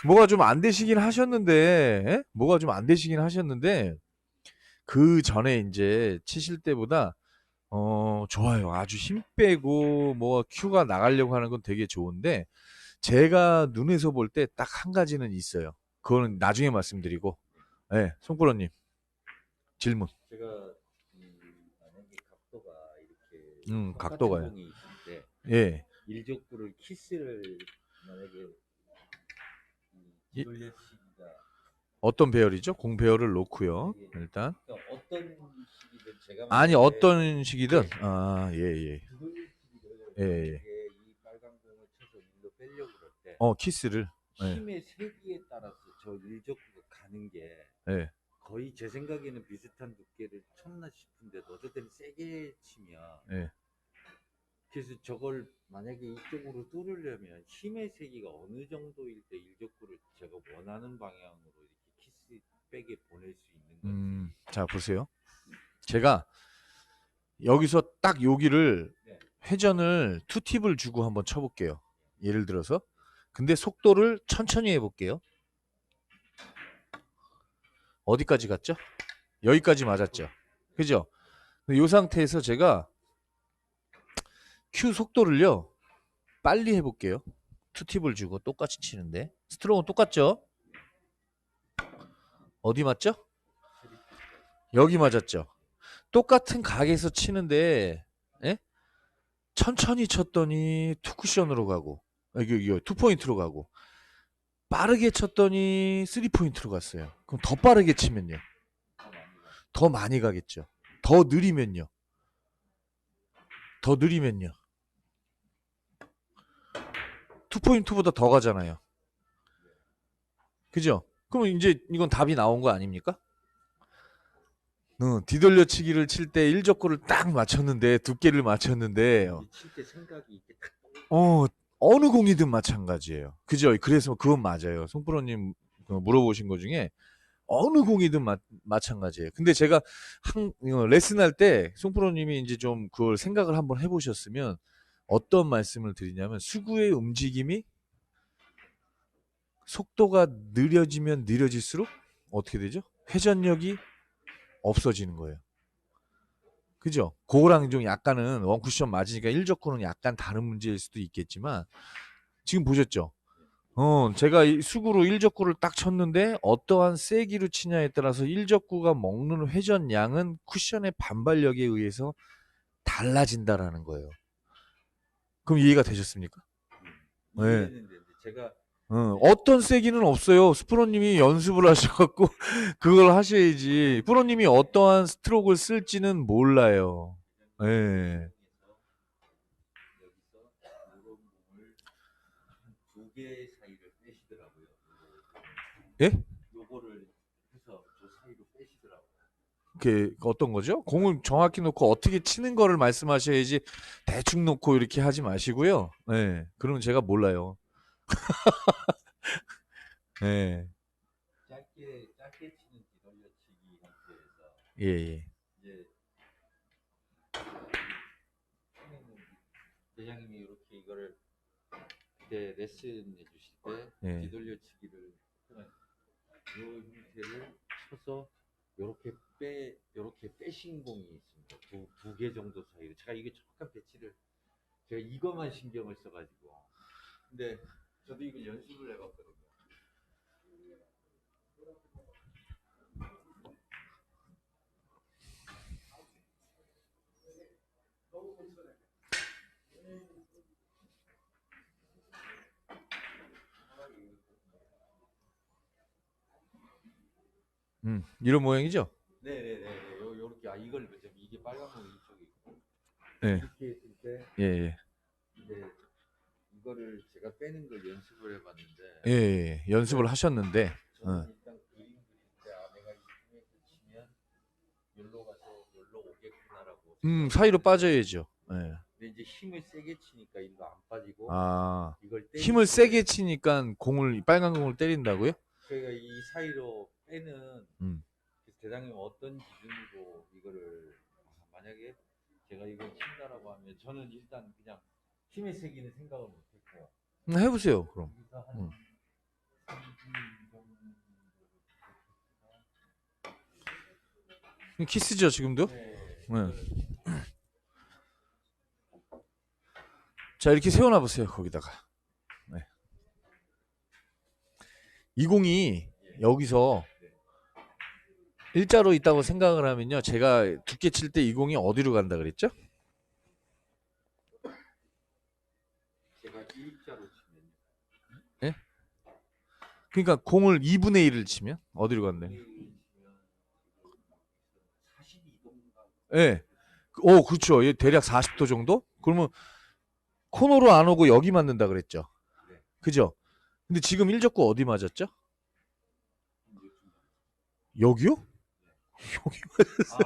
뭐가 좀 안 되시긴 하셨는데, 예? 뭐가 좀 안 되시긴 하셨는데, 그 전에 이제 치실 때보다, 좋아요. 아주 힘 빼고, 뭐, 큐가 나가려고 하는 건 되게 좋은데, 제가 눈에서 볼 때 딱 한 가지는 있어요. 그거는 나중에 말씀드리고, 예, 송프로님, 질문. 제가 만약에 각도가 이렇게 똑같은 각도가요. 공이 있는데 예. 일족구를 키스를 만약에 이 이- 뒤돌려치기가 어떤 배열이죠? 공 배열을 놓고요. 만약에 일단. 그러니까 어떤 식이든 제가 아니, 만약에 어떤 식이든, 예, 아, 예, 예. 뒤돌려치기를 예, 예. 만약에 이 빨간 공을 쳐서 일로 빼려고 그럴 때 키스를. 예, 힘의 세기에 따라서 저 일족구가 가는 게 예, 거의 제 생각에는 비슷한 두께를 쳤나 싶은데 어쨌든 세게 치면 예. 그래서 저걸 만약에 이쪽으로 뚫으려면 힘의 세기가 어느 정도일 때 일족구를 제가 원하는 방향으로 이렇게 키스백에 보낼 수 있는 건지. 자, 보세요. 제가 여기서 딱 여기를 네. 회전을 투팁을 주고 한번 쳐볼게요. 예를 들어서. 근데 속도를 천천히 해볼게요. 어디까지 갔죠? 여기까지 맞았죠. 그죠? 이 상태에서 제가 큐 속도를요, 빨리 해볼게요. 투팁을 주고 똑같이 치는데. 스트로크는 똑같죠? 어디 맞죠? 여기 맞았죠? 똑같은 각에서 치는데, 예? 천천히 쳤더니 투쿠션으로 가고, 이거 투포인트로 가고, 빠르게 쳤더니 쓰리 포인트로 갔어요. 그럼 더 빠르게 치면요. 더 많이 가겠죠. 더 느리면요. 더 느리면요. 투포인트보다 더 가잖아요. 그죠? 그럼 이제 이건 답이 나온 거 아닙니까? 뒤돌려치기를 칠 때 1족구를 딱 맞췄는데 두께를 맞췄는데 칠때 생각이 이렇게 탁 어 어느 공이든 마찬가지예요. 그죠? 그래서 그건 맞아요. 송프로님 물어보신 것 중에 어느 공이든 마찬가지예요. 근데 제가 레슨할 때 송프로님이 이제 좀 그걸 생각을 한번 해보셨으면 어떤 말씀을 드리냐면 수구의 움직임이 속도가 느려지면 느려질수록 어떻게 되죠? 회전력이 없어지는 거예요. 그죠? 그거랑 좀 약간은 원쿠션 맞으니까 1족구는 약간 다른 문제일 수도 있겠지만 지금 보셨죠? 제가 이 수구로 1족구를 딱 쳤는데 어떠한 세기로 치냐에 따라서 1족구가 먹는 회전량은 쿠션의 반발력에 의해서 달라진다라는 거예요. 그럼 이해가 되셨습니까? 네. 이해했는데 제가 어떤 세기는 없어요. 스프로님이 연습을 하셔갖고 그걸 하셔야지. 프로님이 어떠한 스트로크를 쓸지는 몰라요. 예. 여기서 이런 공을 두 개 사이를 빼시더라고요. 예? 요거를 해서 저 사이로 빼시더라고요. 그 어떤 거죠? 공을 정확히 놓고 어떻게 치는 거를 말씀하셔야지 대충 놓고 이렇게 하지 마시고요. 네, 그러면 제가 몰라요. 네, 짧게 치는 뒤돌려치기 형태에서 예, 예, 이제 처음에는 대장님이 이렇게 이거를 그때 레슨 해주실 때 예. 뒤돌려치기를 그냥 이 형태를 쳐서 요렇게 빼신 공이 있습니다. 두 개 정도 사이로 제가 이게 정확한 배치를 제가 이거만 신경을 써가지고 근데 저도 이걸 연습을 해봤거든요. 이런 모양이죠? 네네네. 요렇게 이걸 이게 빨간 공 이쪽에 있고 네, 이렇게 했을 때 예, 예, 이제 이거를 제가 빼는 걸 연습을 예, 해봤는데 예. 연습을 그러니까 하셨는데, 저는 일단 그림 그릴 때 내가 이쯤에서 치면 여기로 가서 여기로 오겠구나라고 생각을 사이로 했는데 빠져야죠. 예. 근데 이제 힘을 세게 치니까 일로 안 빠지고 아, 이걸 힘을 때리는데 세게 치니까 빨간 공을 때린다고요? 저희가 이 사이로 빼는 음, 대장님 어떤 기준으로 이거를 만약에 제가 이걸 친다라고 하면 저는 일단 그냥 힘의 세기는 생각을 못했고 해보세요, 그럼. 여기서 한 음. 키스죠 지금도? 네. 자 이렇게 세워놔 보세요 거기다가. 네. 20이 여기서 일자로 있다고 생각을 하면요. 제가 두께 칠 때 20이 어디로 간다 그랬죠? 제가 일자로 치면 예? 그러니까 공을 2분의 1을 치면 어디로 간대? 42도인가? 예. 오, 그렇죠. 얘 대략 40도 정도? 그러면 코너로 안 오고 여기 맞는다 그랬죠. 네. 그죠? 근데 지금 일적구 어디 맞았죠? 여기요? 여기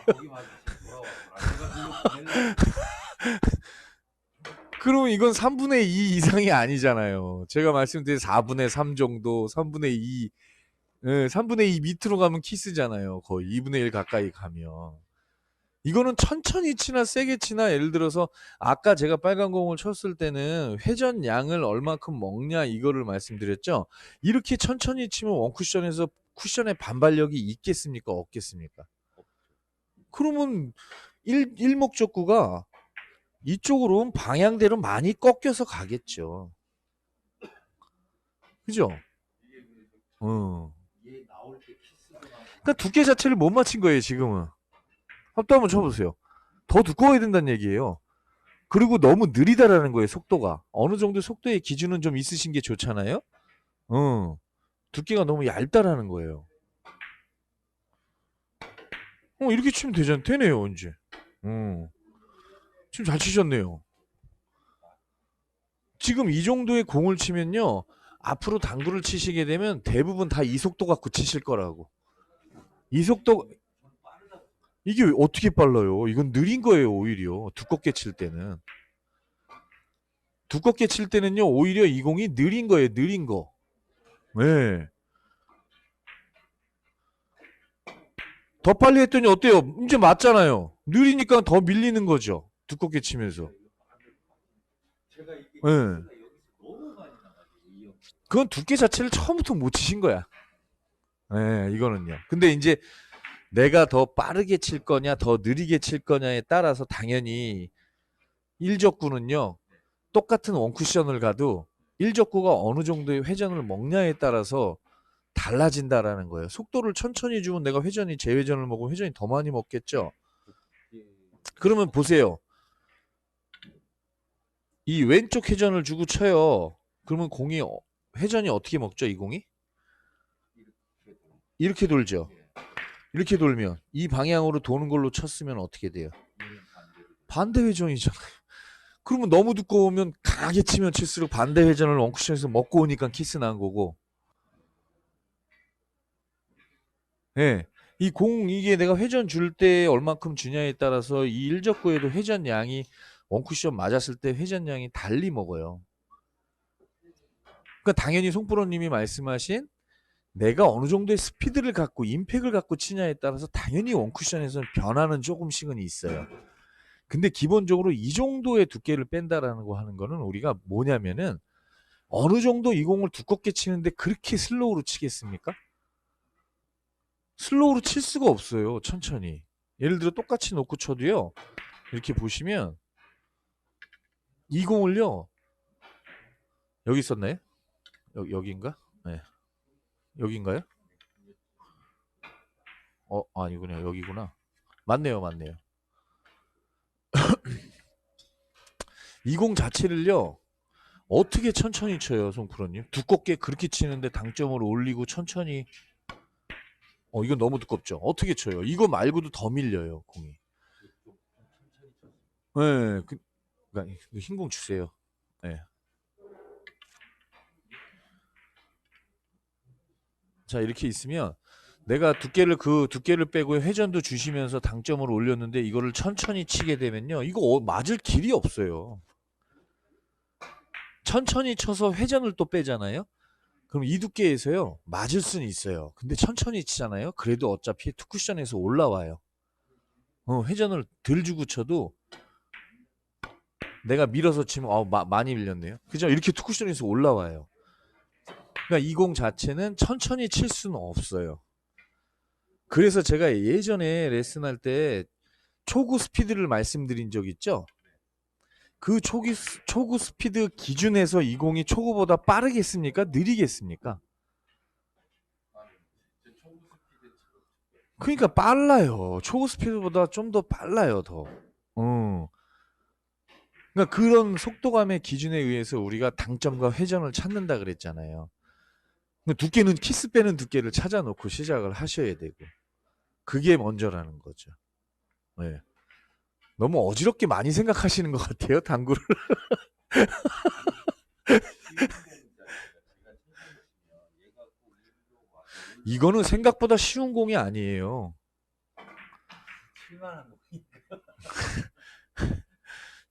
거기 맞으시 돌아와. 그러면 이건 3분의 2 이상이 아니잖아요. 제가 말씀드린 4분의 3 정도, 3분의 2, 예, 3분의 2 밑으로 가면 키스잖아요. 거의 2분의 1 가까이 가면. 이거는 천천히 치나 세게 치나 예를 들어서 아까 제가 빨간 공을 쳤을 때는 회전 양을 얼마큼 먹냐 이거를 말씀드렸죠. 이렇게 천천히 치면 원쿠션에서 쿠션의 반발력이 있겠습니까? 없겠습니까? 그러면 일목적구가 이쪽으로 방향대로 많이 꺾여서 가겠죠. 그죠? 얘 나올 때 키스가 그러니까 두께 자체를 못 맞춘 거예요, 지금은. 또 한번 쳐보세요. 더 두꺼워야 된다는 얘기예요. 그리고 너무 느리다라는 거예요, 속도가. 어느 정도 속도의 기준은 좀 있으신 게 좋잖아요? 두께가 너무 얇다라는 거예요. 이렇게 치면 되네요, 이제. 지금 잘 치셨네요. 지금 이 정도의 공을 치면요, 앞으로 당구를 치시게 되면 대부분 다 이 속도 갖고 치실 거라고. 이 속도, 이게 어떻게 빨라요? 이건 느린 거예요, 오히려. 두껍게 칠 때는. 두껍게 칠 때는요, 오히려 이 공이 느린 거예요, 느린 거. 네. 더 빨리 했더니 어때요? 이제 맞잖아요. 느리니까 더 밀리는 거죠. 두껍게 치면서. 제가 이게 네. 여기서 너무 많이 나가지고 이 형. 그건 두께 자체를 처음부터 못 치신 거야. 네, 이거는요. 근데 이제 내가 더 빠르게 칠 거냐, 더 느리게 칠 거냐에 따라서 당연히 일적구는요, 똑같은 원쿠션을 가도 일적구가 어느 정도의 회전을 먹냐에 따라서 달라진다라는 거예요. 속도를 천천히 주면 내가 회전이 제회전을 먹으면 회전이 더 많이 먹겠죠. 그러면 보세요. 이 왼쪽 회전을 주고 쳐요. 그러면 공이 회전이 어떻게 먹죠? 이 공이? 이렇게 돌죠. 이렇게 돌면 이 방향으로 도는 걸로 쳤으면 어떻게 돼요? 반대 회전이잖아요. 그러면 너무 두꺼우면 강하게 치면 칠수록 반대 회전을 원쿠션에서 먹고 오니까 키스 난 거고. 예. 이 공 이게 내가 회전 줄 때 얼만큼 주냐에 따라서 이 일적구에도 회전 양이 원쿠션 맞았을 때 회전 양이 달리 먹어요. 그러니까 당연히 송프로님이 말씀하신 내가 어느 정도의 스피드를 갖고 임팩을 갖고 치냐에 따라서 당연히 원쿠션에서는 변화는 조금씩은 있어요. 근데 기본적으로 이 정도의 두께를 뺀다라는 거 하는 거는 우리가 뭐냐면은 어느 정도 이 공을 두껍게 치는데 그렇게 슬로우로 치겠습니까? 슬로우로 칠 수가 없어요. 천천히. 예를 들어 똑같이 놓고 쳐도요. 이렇게 보시면 이 공을요. 여기 있었나요? 여기인가? 네. 여기인가요? 아니구나. 여기구나. 맞네요. 맞네요. 이 공 자체를요. 어떻게 천천히 쳐요, 송프로님? 두껍게 그렇게 치는데 당점을 올리고 천천히. 이건 너무 두껍죠. 어떻게 쳐요? 이거 말고도 더 밀려요, 공이. 네, 그러니까 흰 공 주세요. 네. 자, 이렇게 있으면 내가 그 두께를 빼고 회전도 주시면서 당점을 올렸는데 이거를 천천히 치게 되면요. 이거 맞을 길이 없어요. 천천히 쳐서 회전을 또 빼잖아요. 그럼 이 두께에서요. 맞을 수는 있어요. 근데 천천히 치잖아요. 그래도 어차피 투쿠션에서 올라와요. 회전을 덜 주고 쳐도 내가 밀어서 치면 많이 밀렸네요. 그죠? 이렇게 투쿠션에서 올라와요. 그러니까 이 공 자체는 천천히 칠 수는 없어요. 그래서 제가 예전에 레슨할 때 초구 스피드를 말씀드린 적 있죠? 그 초구 스피드 기준에서 이 공이 초구보다 빠르겠습니까? 느리겠습니까? 그러니까 빨라요. 초구 스피드보다 좀 더 빨라요, 더. 어. 그러니까 그런 속도감의 기준에 의해서 우리가 당점과 회전을 찾는다 그랬잖아요. 근데 두께는 키스 빼는 두께를 찾아놓고 시작을 하셔야 되고 그게 먼저라는 거죠. 네. 너무 어지럽게 많이 생각하시는 것 같아요, 당구를. 이거는 생각보다 쉬운 공이 아니에요. 칠만한 거.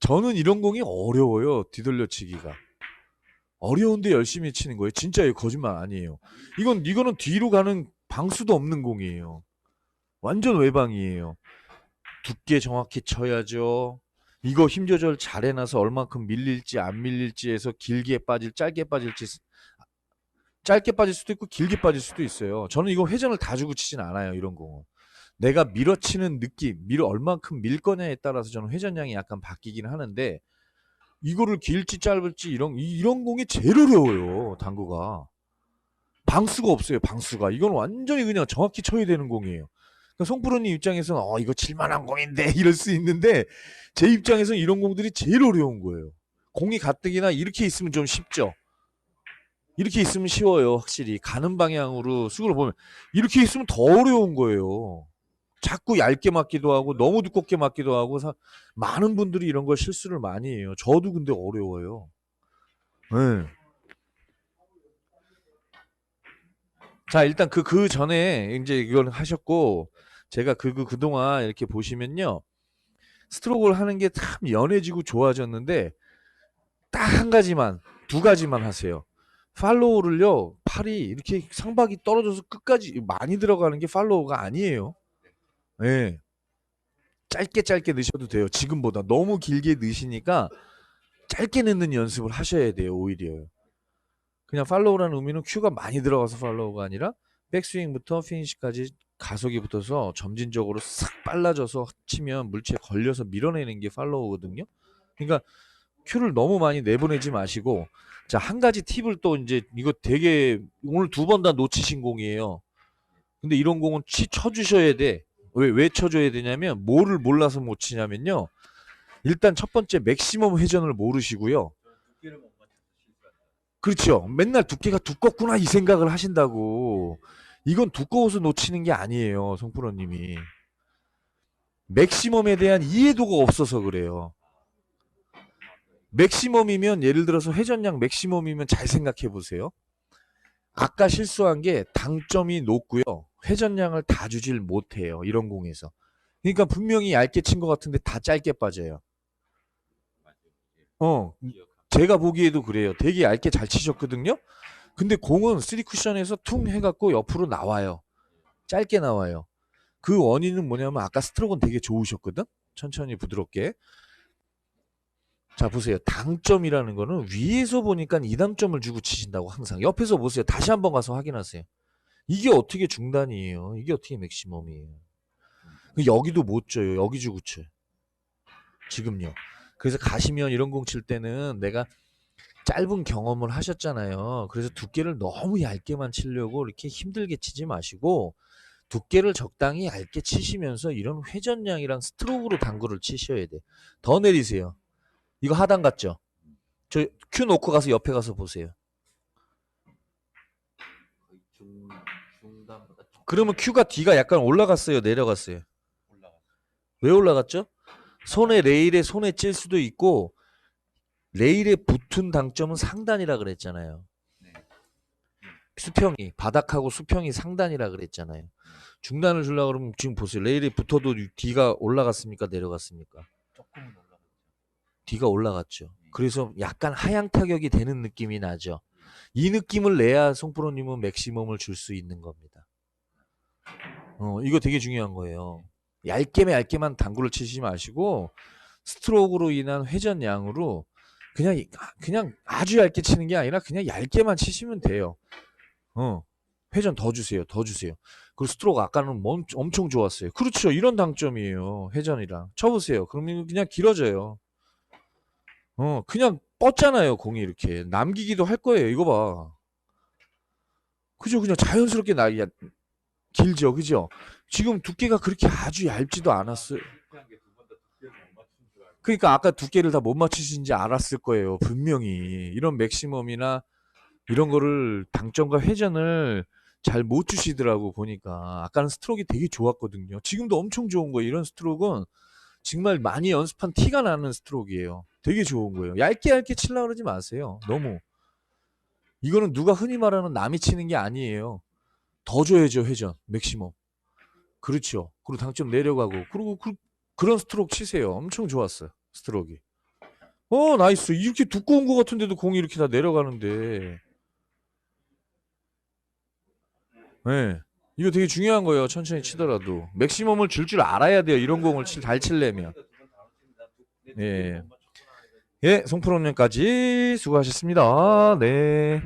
저는 이런 공이 어려워요, 뒤돌려치기가. 어려운데 열심히 치는 거예요. 진짜예요, 거짓말 아니에요. 이거는 뒤로 가는 방수도 없는 공이에요. 완전 외방이에요. 두께 정확히 쳐야죠. 이거 힘 조절 잘 해놔서 얼만큼 밀릴지 안 밀릴지에서 길게 빠질 짧게 빠질지 짧게 빠질 수도 있고 길게 빠질 수도 있어요. 저는 이거 회전을 다 주고 치진 않아요. 이런 공은. 내가 밀어치는 느낌, 얼만큼 밀 거냐에 따라서 저는 회전량이 약간 바뀌긴 하는데 이거를 길지 짧을지 이런 공이 제일 어려워요. 당구가. 방수가 없어요. 방수가. 이건 완전히 그냥 정확히 쳐야 되는 공이에요. 그러니까 송프로님 입장에서는 이거 칠만한 공인데 이럴 수 있는데 제 입장에서는 이런 공들이 제일 어려운 거예요. 공이 가뜩이나 이렇게 있으면 좀 쉽죠. 이렇게 있으면 쉬워요. 확실히 가는 방향으로 수그러 보면 이렇게 있으면 더 어려운 거예요. 자꾸 얇게 맞기도 하고 너무 두껍게 맞기도 하고 많은 분들이 이런 걸 실수를 많이 해요. 저도 근데 어려워요. 네. 자, 일단 그 전에 이제 이걸 하셨고 제가 그동안 이렇게 보시면요. 스트로크를 하는 게 참 연해지고 좋아졌는데 딱 한 가지만, 두 가지만 하세요. 팔로우를요. 팔이 이렇게 상박이 떨어져서 끝까지 많이 들어가는 게 팔로우가 아니에요. 예. 네. 짧게 넣으셔도 돼요. 지금보다 너무 길게 넣으시니까 짧게 넣는 연습을 하셔야 돼요. 오히려. 그냥 팔로우라는 의미는 큐가 많이 들어가서 팔로우가 아니라 백스윙부터 피니시까지 가속이 붙어서 점진적으로 싹 빨라져서 치면 물체에 걸려서 밀어내는 게 팔로우거든요. 그러니까 큐를 너무 많이 내보내지 마시고 자, 한 가지 팁을 또 이제 이거 되게 오늘 두 번 다 놓치신 공이에요. 근데 이런 공은 쳐주셔야 돼. 왜 쳐줘야 되냐면 뭐를 몰라서 못 치냐면요. 일단 첫 번째 맥시멈 회전을 모르시고요. 그렇죠. 맨날 두께가 두껍구나 이 생각을 하신다고. 이건 두꺼워서 놓치는 게 아니에요. 송프로님이. 맥시멈에 대한 이해도가 없어서 그래요. 맥시멈이면 예를 들어서 회전량 맥시멈이면 잘 생각해 보세요. 아까 실수한 게 당점이 높고요. 회전량을 다 주질 못해요. 이런 공에서. 그러니까 분명히 얇게 친 것 같은데 다 짧게 빠져요. 제가 보기에도 그래요. 되게 얇게 잘 치셨거든요. 근데 공은 3쿠션에서 퉁 해갖고 옆으로 나와요. 짧게 나와요. 그 원인은 뭐냐면 아까 스트로크는 되게 좋으셨거든. 천천히 부드럽게. 자 보세요. 당점이라는 거는 위에서 보니까 2단점을 주고 치신다고 항상. 옆에서 보세요. 다시 한번 가서 확인하세요. 이게 어떻게 중단이에요. 이게 어떻게 맥시멈이에요. 여기도 못 줘요. 여기 주고 쳐요. 지금요. 그래서 가시면 이런 공 칠 때는 내가 짧은 경험을 하셨잖아요. 그래서 두께를 너무 얇게만 치려고 이렇게 힘들게 치지 마시고 두께를 적당히 얇게 치시면서 이런 회전량이랑 스트로크로 당구를 치셔야 돼. 더 내리세요. 이거 하단 같죠? 저 큐 놓고 가서 옆에 가서 보세요. 그러면 큐가 D가 약간 올라갔어요? 내려갔어요? 왜 올라갔죠? 레일에 손에 찔 수도 있고 레일에 붙은 당점은 상단이라 그랬잖아요. 수평이 바닥하고 수평이 상단이라 그랬잖아요. 중단을 주려고 그러면 지금 보세요. 레일에 붙어도 D가 올라갔습니까? 내려갔습니까? 조금은 올라갔죠. D가 올라갔죠. 그래서 약간 하향 타격이 되는 느낌이 나죠. 이 느낌을 내야 송프로님은 맥시멈을 줄 수 있는 겁니다. 이거 되게 중요한 거예요. 얇게만 당구를 치시지 마시고 스트로크로 인한 회전량으로 그냥 아주 얇게 치는 게 아니라 그냥 얇게만 치시면 돼요. 회전 더 주세요. 더 주세요. 그리고 스트로크 아까는 엄청 좋았어요. 그렇죠. 이런 장점이에요. 회전이랑. 쳐보세요. 그러면 그냥 길어져요. 그냥 뻗잖아요. 공이 이렇게. 남기기도 할 거예요. 이거 봐. 그죠? 그냥 자연스럽게 길죠. 그죠? 지금 두께가 그렇게 아주 얇지도 않았어요. 실패한 게 두 번 다 두께를 못 맞춘 줄 알고. 그러니까 아까 두께를 다 못 맞추신지 알았을 거예요. 분명히. 이런 맥시멈이나 이런 거를 당점과 회전을 잘 못 주시더라고 보니까. 아까는 스트로크가 되게 좋았거든요. 지금도 엄청 좋은 거예요. 이런 스트로크는 정말 많이 연습한 티가 나는 스트로크예요. 되게 좋은 거예요. 얇게 얇게 치려고 그러지 마세요. 너무. 이거는 누가 흔히 말하는 남이 치는 게 아니에요. 더 줘야죠, 회전. 맥시멈. 그렇죠. 그리고 당점 내려가고. 그리고 그런 스트로크 치세요. 엄청 좋았어요. 스트로크가. 나이스. 이렇게 두꺼운 거 같은데도 공이 이렇게 다 내려가는데. 네. 이거 되게 중요한 거예요. 천천히 치더라도. 맥시멈을 줄 알아야 돼요. 이런 공을 잘 치려면. 예. 예, 송프로님까지 수고하셨습니다. 네.